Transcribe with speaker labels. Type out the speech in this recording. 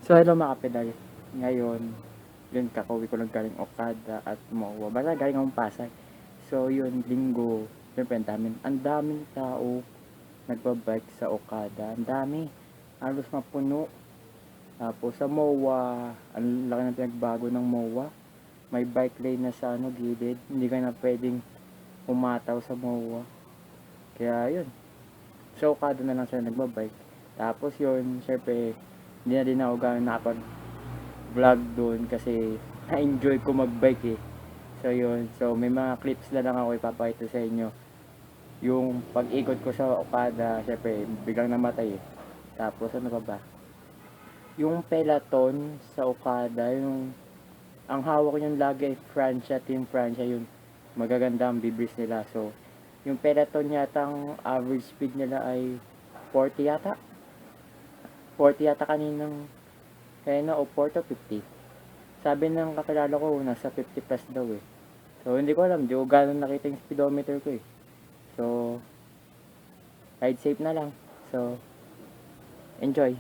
Speaker 1: So hello mga kapedal. Ngayon, yun kakauwi ko lang galing Okada at Mowa. Basta galing akong Pasay. So yun, linggo. Siyempre ang daming tao nagbabike sa Okada. Ang dami. Halos mapuno. Tapos sa Mowa, ang laki ng pinagbago ng Mowa. May bike lane na sa gilid. Hindi ka na pwedeng umataw sa Mowa. Kaya yun. Sa Okada na lang sila nagbabike. Tapos yun, syempre, hindi na din ako gano'n nakapag-vlog doon kasi na-enjoy ko mag-bike eh. So yun, so may mga clips na lang ako ipapakita sa inyo. Yung pag-ikot ko sa Okada, syempre biglang namatay eh. Tapos ano pa ba? Yung peloton sa Okada, yung ang hawak ko yung lagi ay Francia, Team Francia, yun magaganda ang bibris nila. So yung peloton yata ang average speed nila ay 40 yata. 40 yata kaninang kaya na o 4 to 50. Sabi ng kakilala ko nasa 50 plus daw eh. So hindi ko alam, di ko gano'n nakita yung speedometer ko eh. So ride safe na lang. So enjoy.